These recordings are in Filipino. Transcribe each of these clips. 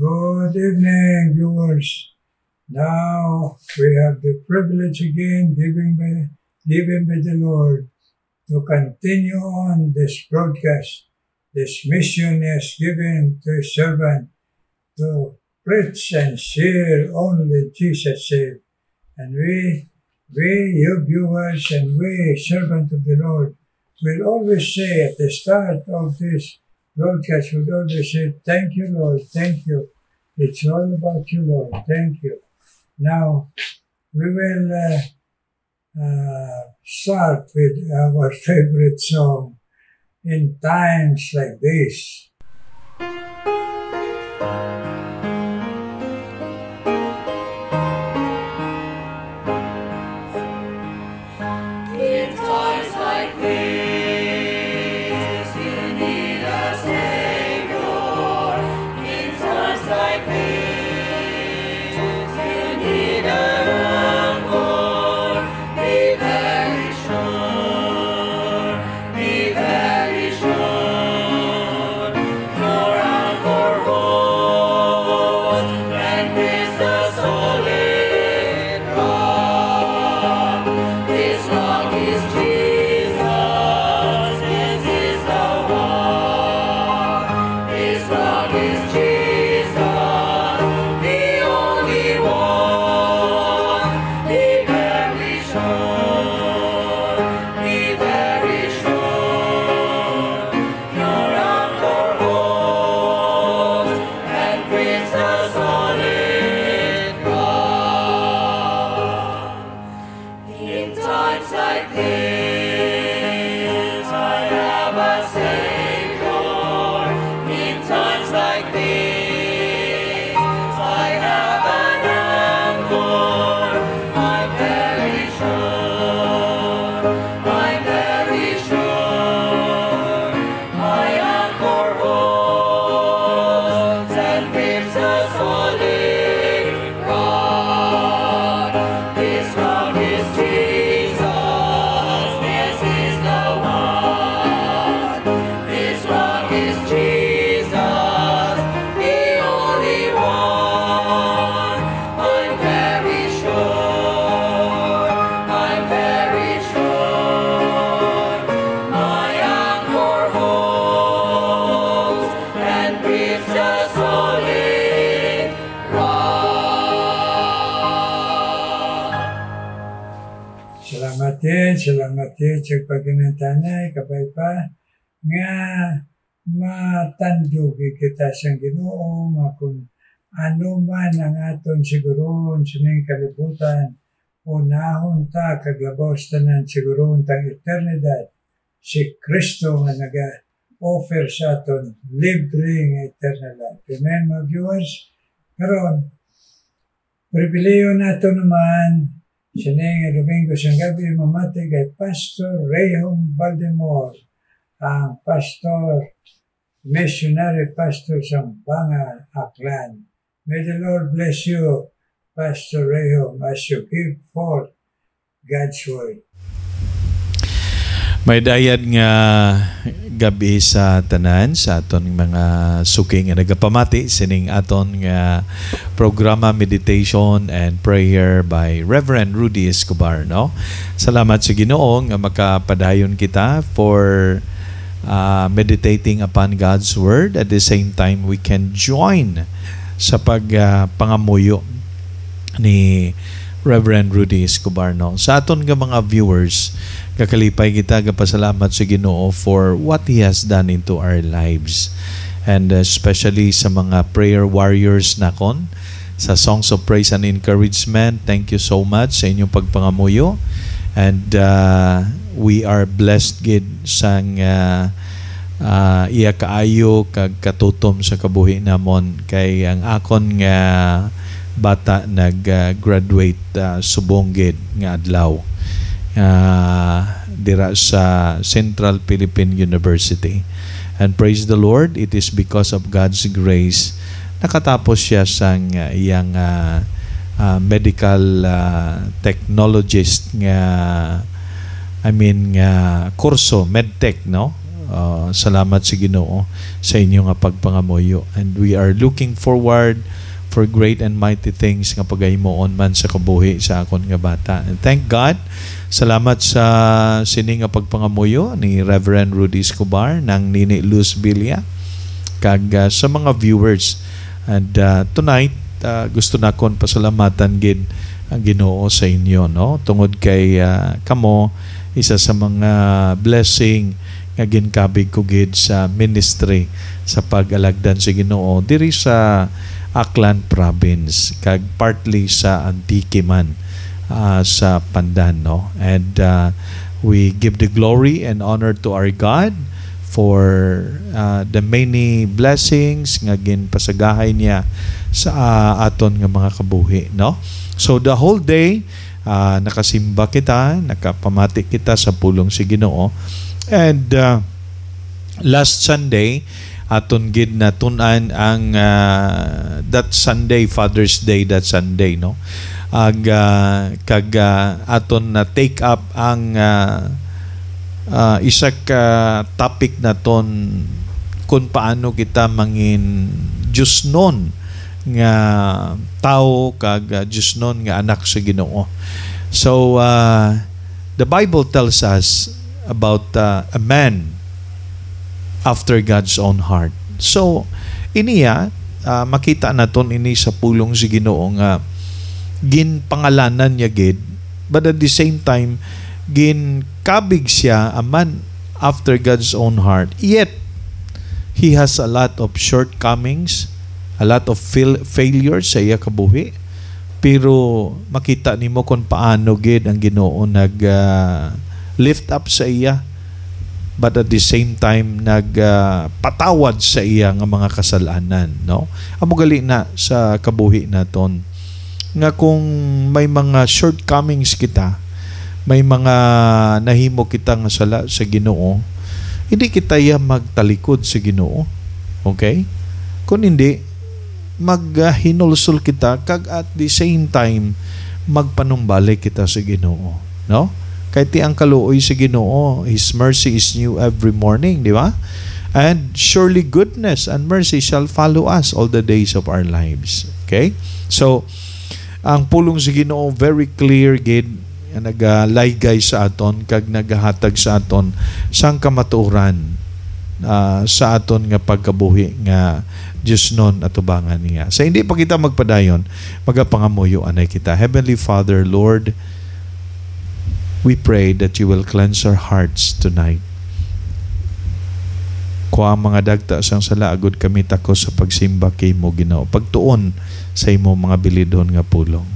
Good evening, viewers. Now we have the privilege again given by the Lord to continue on this broadcast, this mission He has given to His servant to preach and share only Jesus saved. And we, you viewers, and we, servant of the Lord, will always say at the start of this broadcast, we'll always say, thank you, Lord, thank you. It's all about you, Lord, thank you. Now, we will start with our favorite song, In Times Like This. Salamat sa pagkinantanay, kabay pa, nga matandugi kita sa Ginoo, nga kung ano man ang aton siguroon sa ning kalibutan, unahon ta, kaglabos tanan siguroon tang eternidad, si Kristo nga naga-offer sa aton libreng eternal life. Amen, mga viewers? Karon, pribileyo nato naman Sineng Domingo sa gabi mamati kay Pastor Rayhon Baldemor, ang pastor, missionary pastor sa Banga, Aklan. May the Lord bless you, Pastor Rayhon, as you give forth God's Word. May dayad nga gabi sa tanan sa aton mga suking nga nagapamati sining aton nga programa Meditation and Prayer by Reverend Rudy Escobar, no? Salamat sa Ginoo nga makapadayon kita for meditating upon God's Word. At the same time, we can join sa pangamuyo ni Reverend Rudy Escobar, no? Sa aton nga mga viewers, kakalipay kita, kapasalamat sa Ginoo for what He has done into our lives. And especially sa mga prayer warriors nakon, sa Songs of Praise and Encouragement, thank you so much sa inyong pagpangamuyo. And we are blessed gid sang iya kaayo kag katutom sa kabuhi namon kay ang akon nga bata nag-graduate subong gid nga adlaw dira sa Central Philippine University. And praise the Lord, it is because of God's grace nakatapos siya sang iyang medical technologist nga kurso, medtech, no? Salamat sa Ginoo sa inyo nga pagpangamuyo, and we are looking forward for great and mighty things nga pagahimoon man sa kabuhi sa akon nga bata. And thank God, salamat sa sini nga pagpangamuyo ni Reverend Rudy Escobar ng Nini Luz Villa kag sa mga viewers. And tonight gusto na kon pasalamatan gid ang Ginoo sa inyo, no, tungod kay kamo isa sa mga blessing nga ginkabig ko gid sa ministry sa pag-alagdan sa Ginoo diri sa Aklan Province kag partly sa Antique man sa Pandan, no. And we give the glory and honor to our God for the many blessings nga ginpasagahay niya sa aton nga mga kabuhi, no. So the whole day nakasimba kita, nakapamati kita sa pulong si Ginoo. And last Sunday aton gid na tun-an ang that Sunday, Father's Day that Sunday, no, kag aton na take up ang isa ka topic naton kung paano kita mangin Diosnon nga tao kag Diosnon nga anak sa Ginoo. So the Bible tells us about a man after God's own heart. So iniya makita naton ini sa pulong si Ginoo nga ginpangalanan niya gid, but at the same time ginkabig siya a man after God's own heart, yet he has a lot of shortcomings, a lot of failures sa iya kabuhi, pero makita nimo kung paano gid ang Ginoo nag lift up sa iya, but at the same time patawad sa iya nga mga kasalanan, no. Amo gali na sa kabuhi naton nga kung may mga shortcomings kita, may mga nahimo kita nga sala sa Ginoo, hindi kita magtalikod sa Ginoo, okay? Kung hindi, maghinulsol kita kag at the same time magpanumbalik kita sa Ginoo, no. Kay ti ang kaluoy sa Ginoo, His mercy is new every morning, di ba? And surely goodness and mercy shall follow us all the days of our lives. Okay? So, ang pulong sa Ginoo very clear gid, nagalaygay sa aton kag nagahatag sa aton sang kamatuoran sa aton nga pagkabuhi nga Diosnon atubangan niya. Sa hindi pa kita magpadayon, magapangamuyo anay kita. Heavenly Father, Lord, we pray that you will cleanse our hearts tonight. Kuha mga dagta sang sala agud kami tako sa pagsimba kay mo Ginoo, pagtuon sa imo mga bilidon nga pulong.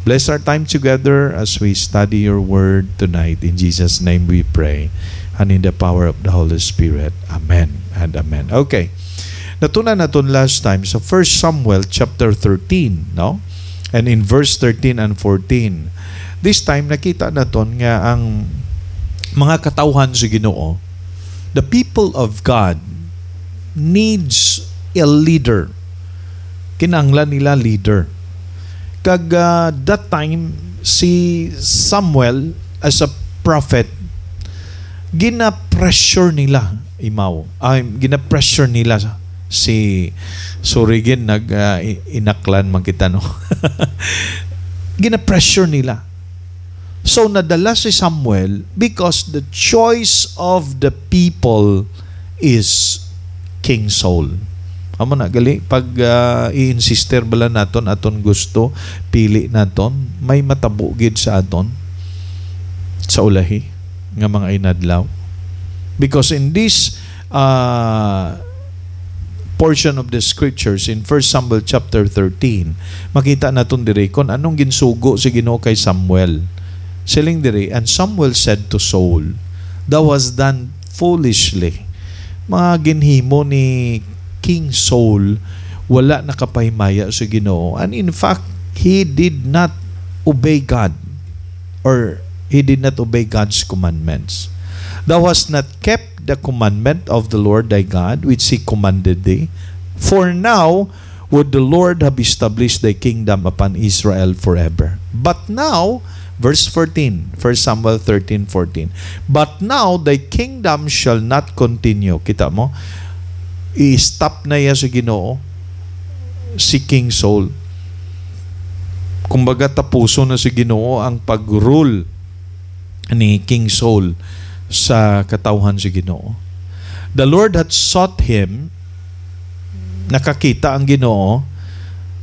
Bless our time together as we study your word tonight. In Jesus' name we pray, and in the power of the Holy Spirit. Amen and amen. Okay. Natunan naton last time sa 1 Samuel chapter 13, no? And in verse 13 and 14. This time nakita naton nga ang mga katawhan sa Ginoo, the people of God needs a leader. Kinahanglan nila leader. Kag that time si Samuel as a prophet, gina-pressure nila gina-pressure nila si Surigin inaklan man kita, no. Gina-pressure nila. So nadala si Samuel because the choice of the people is King Saul. Amo na gali pag i-insister bala naton aton gusto pili naton, may matabo gid sa aton sa ulahi nga mga inadlaw. Because in this portion of the scriptures in 1 Samuel chapter 13, makita naton diri kon anong ginsugo si Ginoo kay Samuel. Siling diri, and Samuel said to Saul, "Thou hast done foolishly." Mga ginhimo ni King Saul, wala nakapahimaya sa Ginoo, and in fact he did not obey God, or he did not obey God's commandments. "Thou hast not kept the commandment of the Lord thy God which he commanded thee, for now would the Lord have established thy kingdom upon Israel forever. But now, verse 14, 1 Samuel 13:14. But now thy kingdom shall not continue. Kita mo? I-stop na iya sa Ginoo si King Saul. Kumbaga tapuso na si Ginoo ang pag-rule ni King Saul sa katawhan si Ginoo. The Lord had sought him, nakakita ang Ginoo,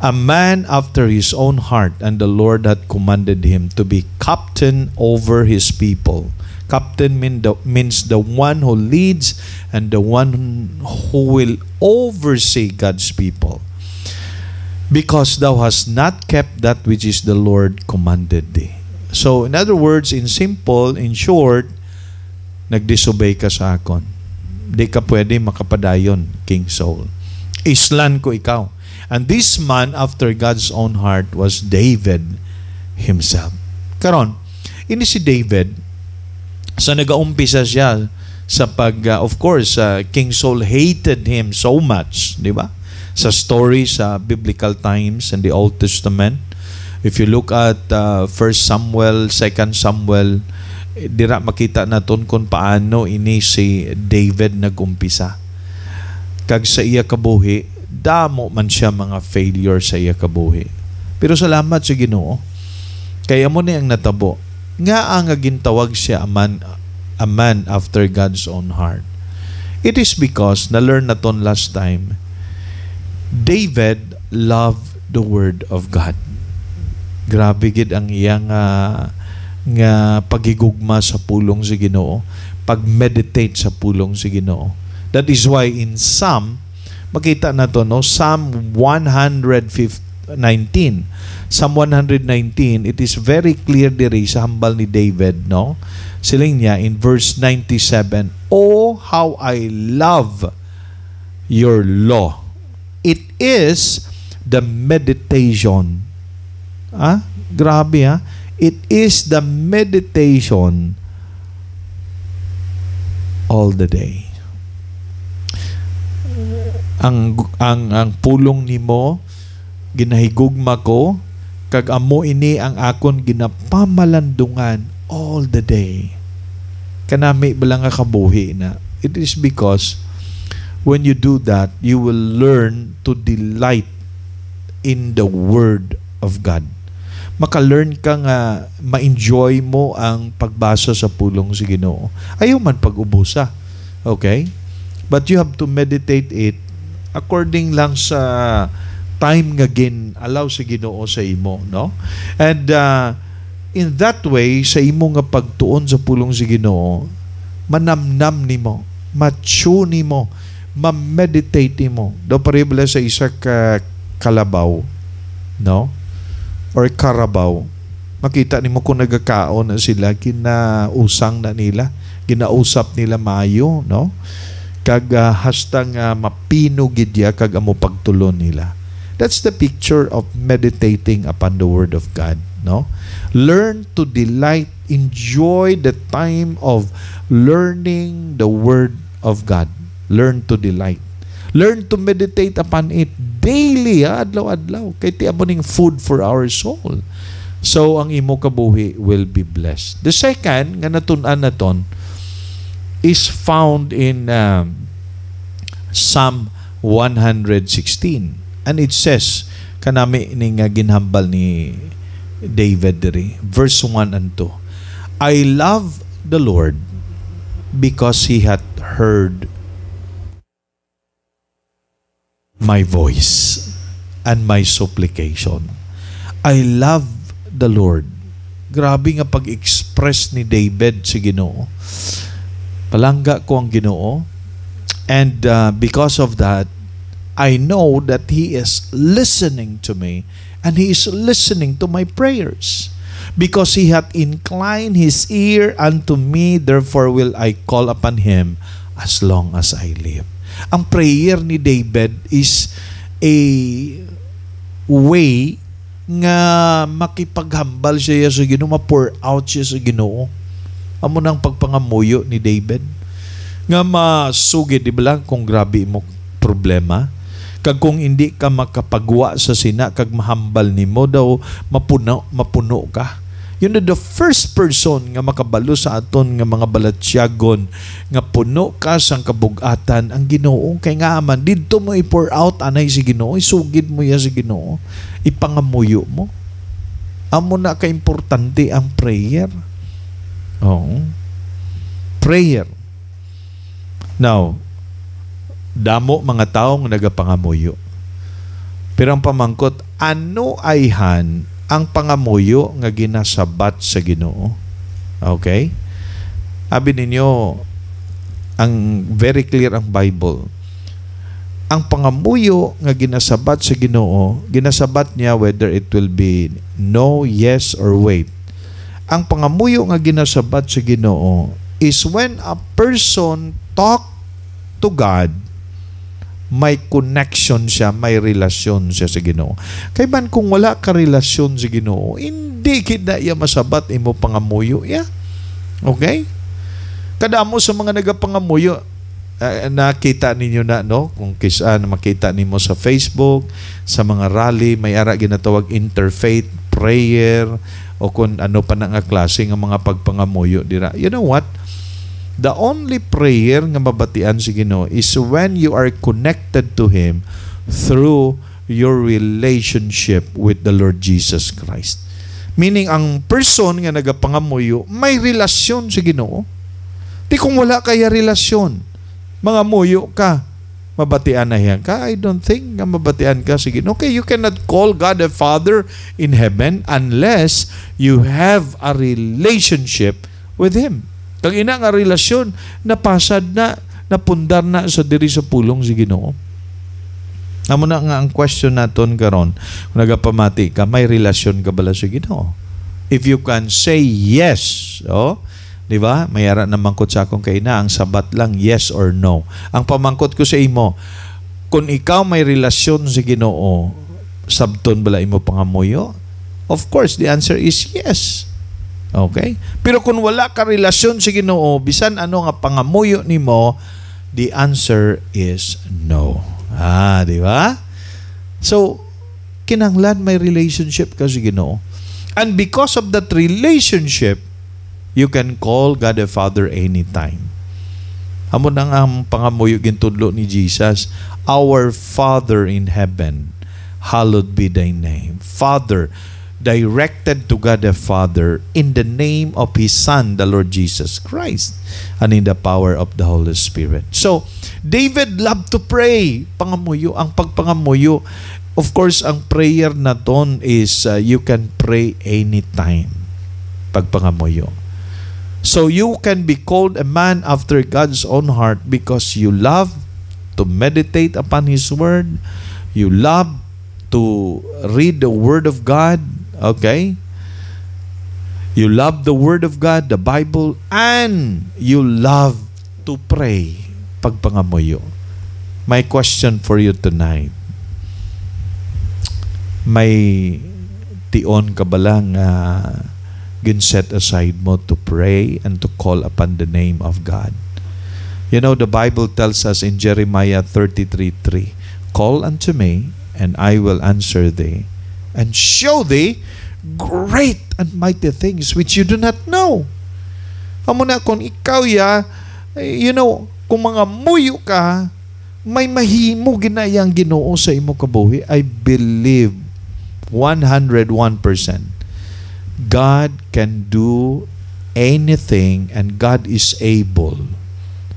a man after his own heart, and the Lord had commanded him to be captain over his people. Captain means the one who leads and the one who will oversee God's people. Because thou hast not kept that which is the Lord commanded thee. So, in other words, in simple, in short, nagdisobey ka sa akon. Di ka pwede makapadayon, King Saul. Islan ko ikaw. And this man after God's own heart was David himself. Karon, ini si David, sa nagaumpisa siya sa of course, King Saul hated him so much, di ba? Sa story sa biblical times in the Old Testament, if you look at 1 Samuel, 2 Samuel, dira makita naton kung paano ini si David nagumpisa. Kag sa iya kabuhi, damo man siya mga failure sa iya kabuhi. Pero salamat sa Ginoo. Kaya mo ni ang natabo. Nga ang gintawag siya a man after God's own heart. It is because, na-learn naton last time, David loved the Word of God. Grabe gid ang iyang nga pagigugma sa pulong sa Ginoo, pag-meditate sa pulong sa Ginoo. That is why in Psalm, makita na to, no? Psalm 119. Psalm 119, it is very clear diri sa hambal ni David, no? Siling niya in verse 97, "Oh, how I love your law. It is the meditation." Grabe ha. It is the meditation all the day. Ang pulong nimo ginahigugma ko, kag amo ini ang akon ginapamalandungan all the day. Kanami bala nga kabuhi na. It is because when you do that, you will learn to delight in the Word of God. Maka-learn ka nga ma-enjoy mo ang pagbasa sa pulong sa Ginoo. Ayaw man pag-ubusa. Okay? But you have to meditate it according lang sa time nga allow sa Ginoo sa imo, no? And in that way, sa imo nga pagtuon sa pulong sa Ginoo, manamnam nimo, ma-chew nimo, ma-meditate nimo. Do paribla sa isa ka kalabaw, no? Or karabaw. Makita nimo kung nagakaon na sila, kinausang na nila, ginausap nila maayo, no? Kag hastang mapino gidya kag amo pagtulon nila. That's the picture of meditating upon the Word of God, no? Learn to delight, enjoy the time of learning the Word of God. Learn to delight. Learn to meditate upon it daily, adlaw-adlaw. Kay ti amo ning food for our soul. So ang imo kabuhi will be blessed. The second nga natun-an naton is found in Psalm 116. And it says, kanami ning ginhambal ni David diri, verse 1 and 2. I love the Lord because He hath heard my voice and my supplication. I love the Lord. Grabe nga pag-express ni David sa Ginoo. Palangga ko ang Ginoo. And because of that, I know that He is listening to me and He is listening to my prayers. Because He hath inclined His ear unto me, therefore will I call upon Him as long as I live. Ang prayer ni David is a way nga makipaghambal siya sa Ginoo, ma-pour out siya sa Ginoo. Amo nang pagpangamuyo ni David nga masugid, di ba lang kung grabe mo problema. Kag kung hindi ka makapagwa sa sina, kag mahambal nimo daw, mapuno ka. Yun na the first person nga makabalo sa aton nga mga balatsyagon nga puno ka sang kabugatan ang Ginoo. Kay nga man didto mo i-pour out anay si Ginoo, isugid mo ya si Ginoo, ipangamuyo mo. Amo na ka importante ang prayer. Prayer. Now, damo mga tao nga nagapangamuyo. Pero ang pamangkot, ano ayhan ang pangamuyo nga ginasabat sa Ginoo? Okay? Abi ninyo, ang very clear ang Bible. Ang pangamuyo nga ginasabat sa Ginoo, ginasabat niya whether it will be no, yes, or wait. Ang pangamuyo nga ginasabat sa Ginoo is when a person talk to God, may connection siya, may relasyon siya sa Ginoo. Kay man kung wala ka relasyon sa Ginoo, hindi kita iya masabat imo pangamuyo ya. Okay? Kadamo sa mga nagapangamuyo, nakita ninyo na, no? Kung kisa na makita nimo sa Facebook, sa mga rally, may ara ginatawag interfaith prayer, o kung ano pa na nga klase ng mga pagpangamuyo dira. You know what? The only prayer nga mabatian si Ginoo is when you are connected to Him through your relationship with the Lord Jesus Christ. Meaning, ang person nga nagapangamuyo, may relasyon si Ginoo. Di kung wala kaya relasyon, mga muyo ka, mabatian na yan ka? I don't think nga mabatian ka si Ginoo. Okay, you cannot call God a Father in heaven unless you have a relationship with Him. Kag ina nga relasyon, napasad na, napundar na sa diri sa pulong si Ginoo. Amo na nga ang question naton karon, kung nagapamati ka, may relasyon ka bala sa Ginoo? If you can say yes, di ba? Mayara na mangkot sa akong kaina, ang sabat lang yes or no. Ang pamangkot ko sa imo, kung ikaw may relasyon sa Ginoo, sabton bala imo pangamuyo? Of course, the answer is yes. Okay? Pero kung wala ka relasyon sa Ginoo, bisan ano nga pangamuyo nimo, the answer is no. Di ba? So, kinahanglan may relationship ka sa Ginoo. And because of that relationship, you can call God a Father anytime. Amo nang ang pangamuyo gintudlo ni Jesus, our Father in heaven, hallowed be thy name. Father, directed to God the Father in the name of His Son, the Lord Jesus Christ, and in the power of the Holy Spirit. So, David loved to pray. Pangamuyo, ang pagpangamuyo. Of course, ang prayer na ton is you can pray anytime. Pagpangamuyo. So, you can be called a man after God's own heart because you love to meditate upon His Word. You love to read the Word of God. Okay? You love the Word of God, the Bible, and you love to pray. Pagpangamuyo. My question for you tonight. May tion ka ba lang set aside mo to pray and to call upon the name of God? You know, the Bible tells us in Jeremiah 33:3, call unto me, and I will answer thee, and show thee great and mighty things which you do not know. Amo na kung ikaw kung mga muyo ka, may mahimo ginayang Ginoo sa imo kabuhi. I believe 101% God can do anything, and God is able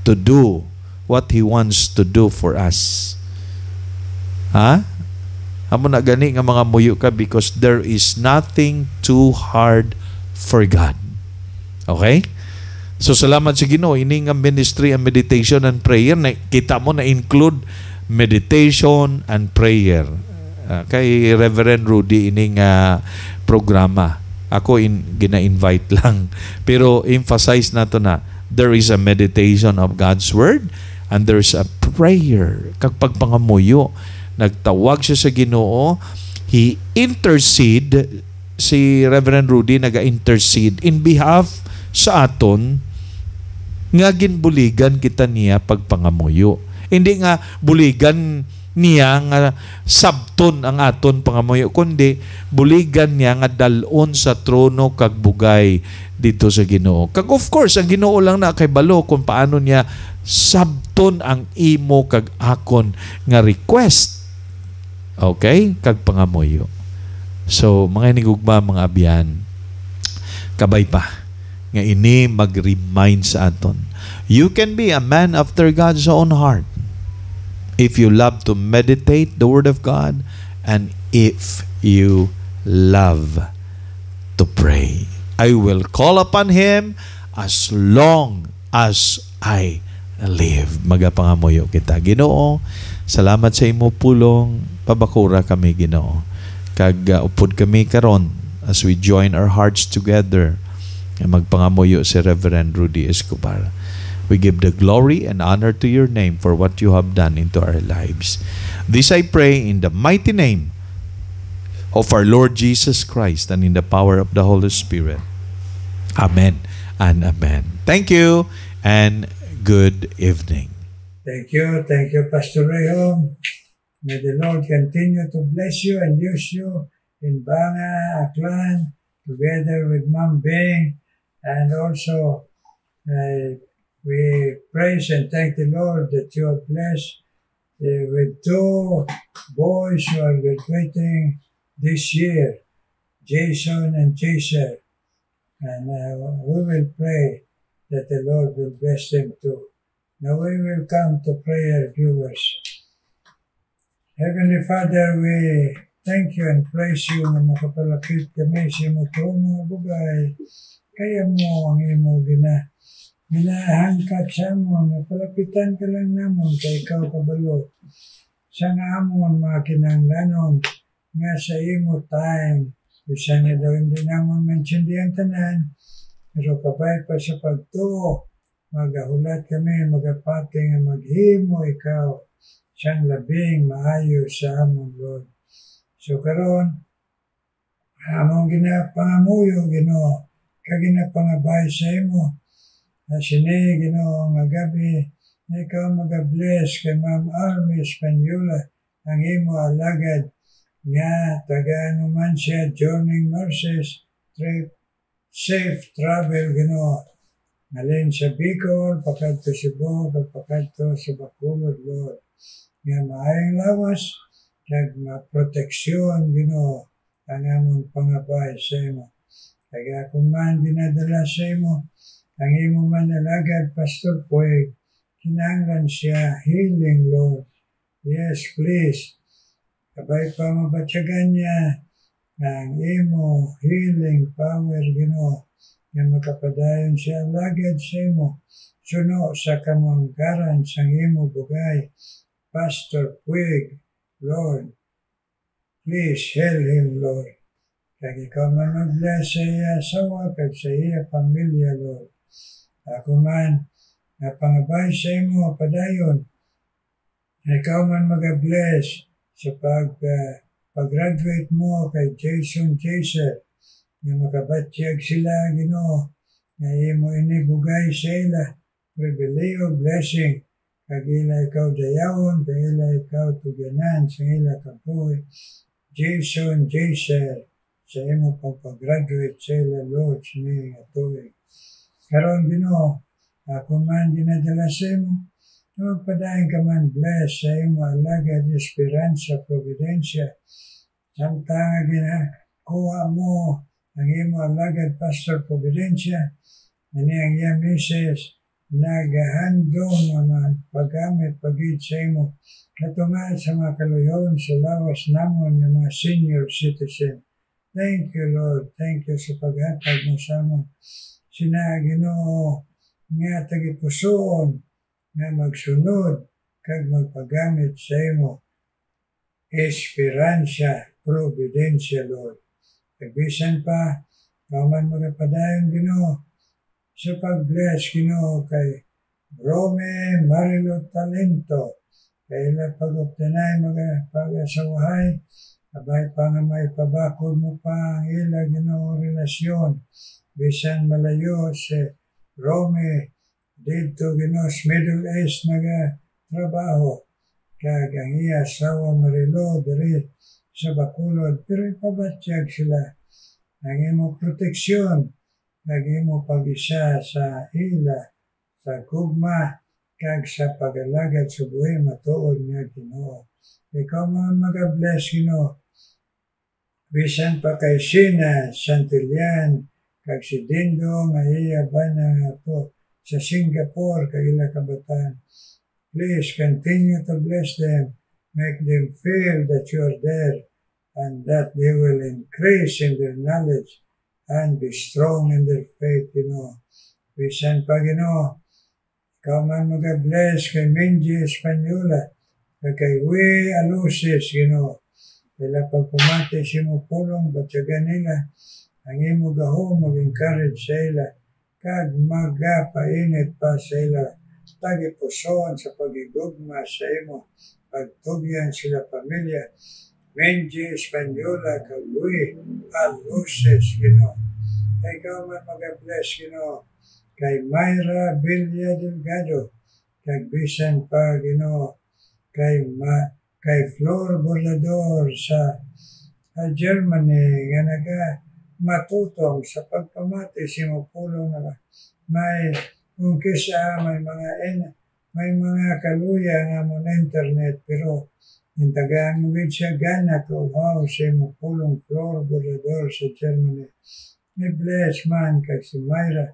to do what He wants to do for us. Amo na gani nga mga muyo ka, because there is nothing too hard for God. Okay? So, salamat sa Ginoo. Ini nga ministry and meditation and prayer, kita mo na include meditation and prayer. Kay Reverend Rudy, ini nga programa. Ako gina-invite lang. Pero emphasize nato na there is a meditation of God's Word and there's a prayer. Kag pagpangamuyo, nagtawag siya sa Ginoo, He intercede, si Reverend Rudy naga-intercede in behalf sa aton, nga ginbuligan kita niya pagpangamuyo. Hindi nga buligan niya nga sabton ang aton pangamuyo, kundi buligan niya nga dalon sa trono kag bugay dito sa Ginoo. Kag of course, ang Ginoo lang na kay balo kung paano niya sabton ang imo kag akon nga request. Okay? Kag pangamuyo. So, mga inigugma, mga abyan, kabay pa nga ini mag-remind sa aton. You can be a man after God's own heart if you love to meditate the Word of God and if you love to pray. I will call upon Him as long as I live. Magapangamuyo kita. Ginoo, salamat sa imo pulong. Pabakura kami, Ginoo. Kag upod kami karon as we join our hearts together magpangamuyo si Reverend Rudy Escobar. We give the glory and honor to your name for what you have done into our lives. This I pray in the mighty name of our Lord Jesus Christ and in the power of the Holy Spirit. Amen and amen. Thank you and good evening. Thank you, Pastor Rayhom. May the Lord continue to bless you and use you in Banga, Aklan, together with Ma'am Bing, and also we praise and thank the Lord that you are blessed with two boys who are graduating this year, Jason and Jason. And we will pray that the Lord will bless them too. Now we will come to prayer, viewers. Heavenly Father, we thank you and praise you na makapalapit kami sa imo trono bugay. Kaya mo ang imo ginahangkat sa amon, napalapitan ka lang namon kay ikaw kabalo. Sa nga amon mga kinahanglanon nga sa imo time, isa nga daw hindi namon mensundi ang tanan, pero kabay pa sa pagtuo, magahulat kami, magapati nga maghimo ikaw, siyang labing maayo sa amon, Lord. So karon among ginapangamuyo, Ginoo, kag ginapangabay sa imo, sini, Ginoo, nga gabi, na ikaw mag-bless kay Ma'am Army Espanyola, ang imo alagad, nga tagaan mo man siya, journeying mercies, safe travel, Ginoo, alin sa Bicol, pakadto Cebu, pakadto sa Bacolod, Lord, nga maayong lawas, kag maproteksyon, Ginoo, ang among pangabay sa imo. Kaya kung man dinadala sa imo, ang imo man alagad, Pastor Puig, kinahanglan siya healing, Lord. Yes, please. Kabay pa mabatyagan niya ang imo healing power, Ginoo, na makapadayon siya alagad sa imo. Suno sa kamanggaran sa imo bugay, Pastor Puig, Lord. Please heal him, Lord. Kag ikaw man mag-bless sa iya asawa kag sa iya pamilya, Lord. Ako man, napangabay sa imo, padayon. Ikaw man mag-bless sa pag-graduate mo kay Jason Chaser, na makabatyag sila, Ginoo, na imo inibugay sa ila, pribileo, blessing, kag ila ikaw dayawon, kag ila ikaw tugyanan sa ila kapoy. Jason Chaser, sa imo pag-graduate sa ila, Lord, sini nga tuig. Karon, Ginoo, ako man dinadala sa imo, magpadayon ka man bless sa imo alagad, Esperanza, Providencia. Samtang ginakuha mo ang imo alagad, Pastor Providencia, ani ang iya misis, nagahandong naman paggamit pagid sa imo, katunga sa mga kaluyon sa lawas namon ng mga senior citizen. Thank you, Lord. Thank you sa paghatag mo sa amon. Sina, Ginoo, nga tagipusoon, nga magsunod, kag magpagamit sa imo. Esperanza, Providencia, Lord. Kagbisan pa, kauman magapadayon, Ginoo, sa pag-bless, Ginoo, kay Rome Marilo Talento, kay ila pag-uptanay mga pag-asawahay, abay pa nga may pabakod mo pa ang ila, Ginoo, relasyon, bisan malayo si Rome, dito, Ginoo, Middle East, trabaho, kag ang iya asawa Marilo diri sa Bacolod, pero ipabatyag sila ang imo proteksyon, kag imo pag-isa sa ila, sa gugma, kag sa pag-alagad sa buhay matuod nga Ginoo. Ikaw mga mag-bless Ginoo, bisan pa kay Sina Santilian, kag si Dindo nga iya bana nga po sa Singapore, kag ila kabataan. Please continue to bless them, make them feel that you are there, and that they will increase in their knowledge and be strong in their faith, Ginoo. Bisan pa Ginoo, ikaw man mag-bless kay Minji Espanyola, kay Wee Alusis, Ginoo. Ila pagpamati si mo pulong, batyagan nila, ang imo gaho mag-encourage sa ila, kag magapainit pa sa ila, tagipuson sa pagigugma sa imo, pagtugyan sila pamilya, Minji Espanyola, kag Wee Alusis, Ginoo. Ikaw man mag-bless, Ginoo, kay Mayra Villa Delgado, kag bisan pa Ginoo, kay Flor Borlador sa Germany, nga matutong sa pagpamati si mapulong na may kung kisa may mga kaluya nga mo na internet, pero intagaan mo siya gana to how si mapulong Flor Borlador sa Germany. May bless man kag si Mayra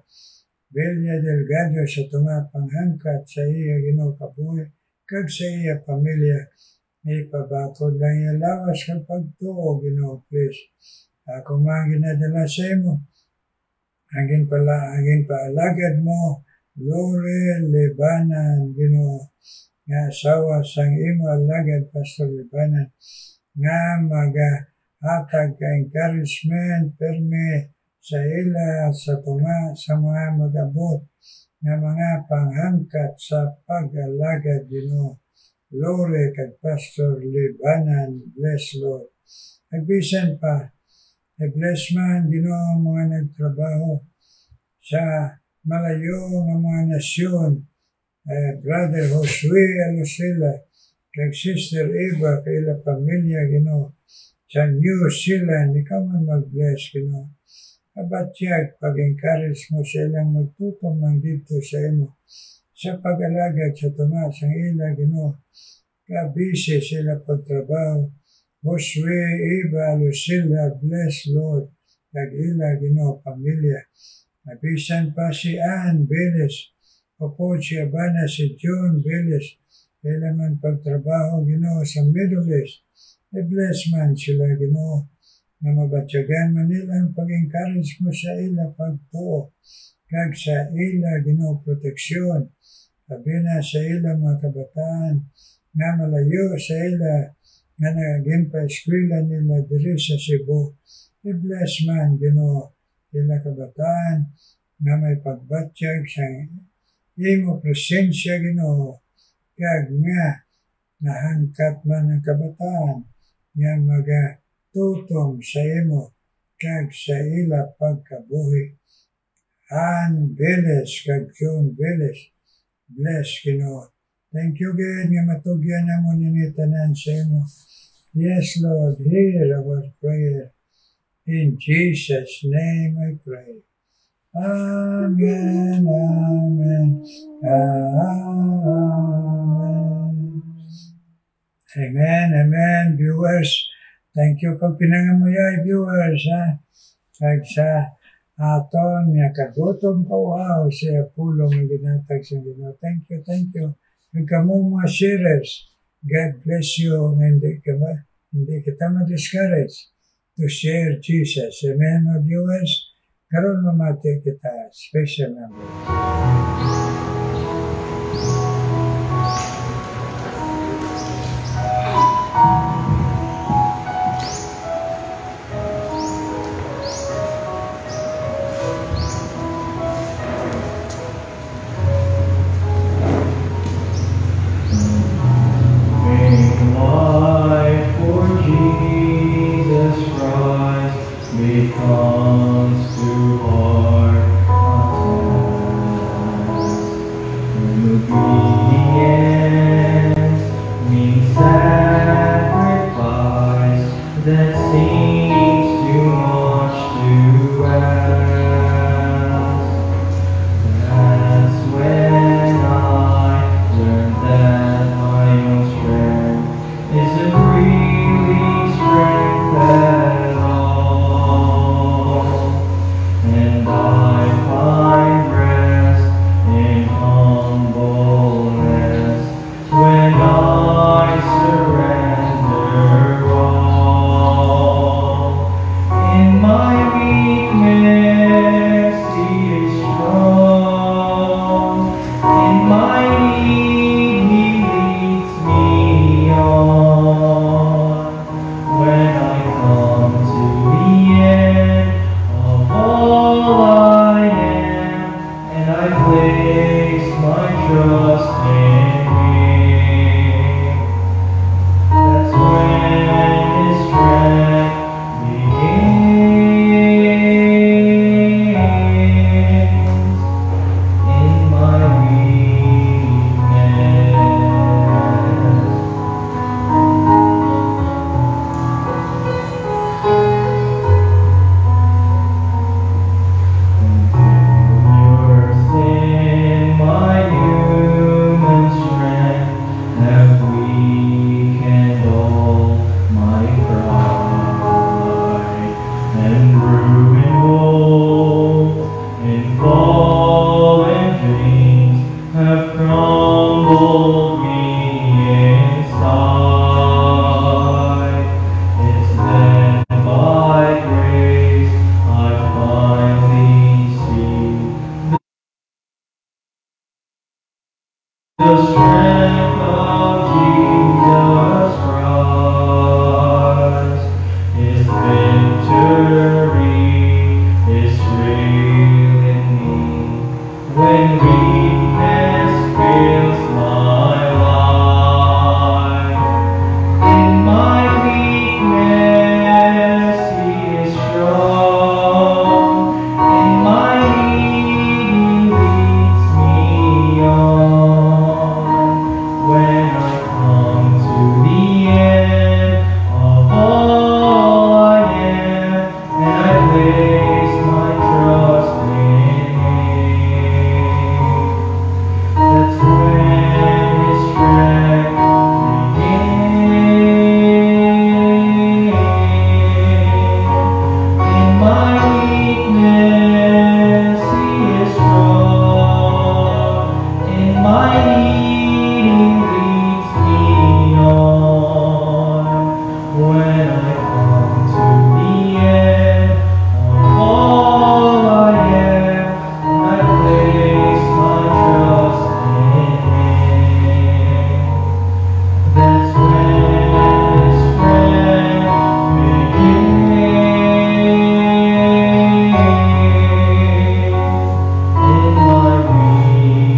Villa Delgado sa tunga panghangkat sa iya Ginoo kabuhi, kag sa iya pamilya, ipabakod lang iya lawas kag pagtuo Ginoo, please. Ako mga ginadala sa imo, angin paalagad mo, Lore Lebanan, Ginoo, nga asawa sang imo alagad Pastor Lebanan, nga magahatag ka encouragement, perme, sa ila, sa tunga, sa mga mag-abot, nga mga panghangkat sa pag-alagad, Ginoo. Lore kag Pastor Lebanan, bless Lord. Nagbisan pa, bless man, Ginoo, mga nagtrabaho sa malayo nga mga nasyon, Brother Josue Alusila, kag Sister Eva, kaila pamilya, Ginoo, sa New Zealand, ikaw man mag-bless, Ginoo. Kabatyag, pag-encourage mo silang magtutong ng dito sa imo, sa pag-alagad sa tunga, sa ila, Ginoo, kabisi sila pagtrabaho, Josue, Eva, Lucila, bless Lord, kag ila, Ginoo, pamilya. Nabisan pa si Ann Veles, opo si Abana, si John Veles, ila man pagtrabaho, Ginoo, sa Middle East, bless man sila, Ginoo, na mabatyagan man nila ang pag-encourage mo sa ila pagtuo, kag sa ila, Ginoo, proteksyon, sabi na sa ila mga kabataan, nga malayo sa ila, nga naging pa-eskwela nila diri sa Cebu. I-bless man, Ginoo, ila kabataan, nga may pagbatyag sa imo presensya, Ginoo, kag nga nahangkat man ang kabataan, nga magatutong sa imo, kag sa ila pagkabuhi. Ann Veles, kag John Veles, bless, Ginoo. Thank you, God, nga matugyan na mo ninitanan sa imo. Yes, Lord, hear our prayer. In Jesus' name I pray. Amen, amen, amen. Amen, amen, viewers. Thank you pag pinangamuyay, viewers, ha? Kag sa aton nga kagutom kauhaw siya pulong nga ginatag sa Ginoo. Thank you, thank you. Kag kamo mga sharers, God bless you, hindi kita ma-discourage to share Jesus. Amen, mga viewers. Karon mamati kita, special number. Comes to our that seems too much to ask. That's when I learned that my own strength isn't really strength at all. And I find rest in humbleness when I surrender all. In my weakness, He is strong. In my need, He leads me on. When I come to the end of all I am, and I place my trust in Him, that's when His strength begins. In my weakness. Your sin, my human strength, have weakened all my pride, and ruined walls and fallen things have crumbled me inside. It's then by grace I finally see the strength of Jesus Christ. His victory is real in me. When weakness fills my life, in my weakness He is strong. In my need He leads me on. When I come to the end of all I am, and I place my trust in Him, that's when His strength begins. In my weakness He is strong. In my need He leads me on. When I come to the end of all I am, and I place my trust in Him, that's when His strength begins. In my weakness.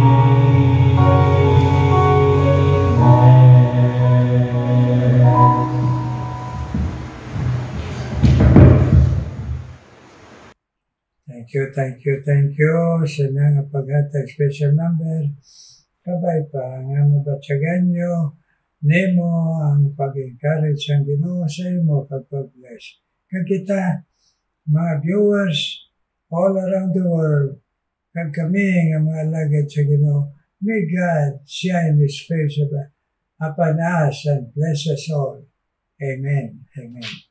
Thank you sa nga paghatag special number. Kabay pa nga mabatsagan nyo nemo ang pag-encourage ang Ginoo sa imo pag-bless. Kag kita mga viewers all around the world, kag kami nga mga alagad sa Ginoo, may God shine His face upon us and bless us all. Amen. Amen.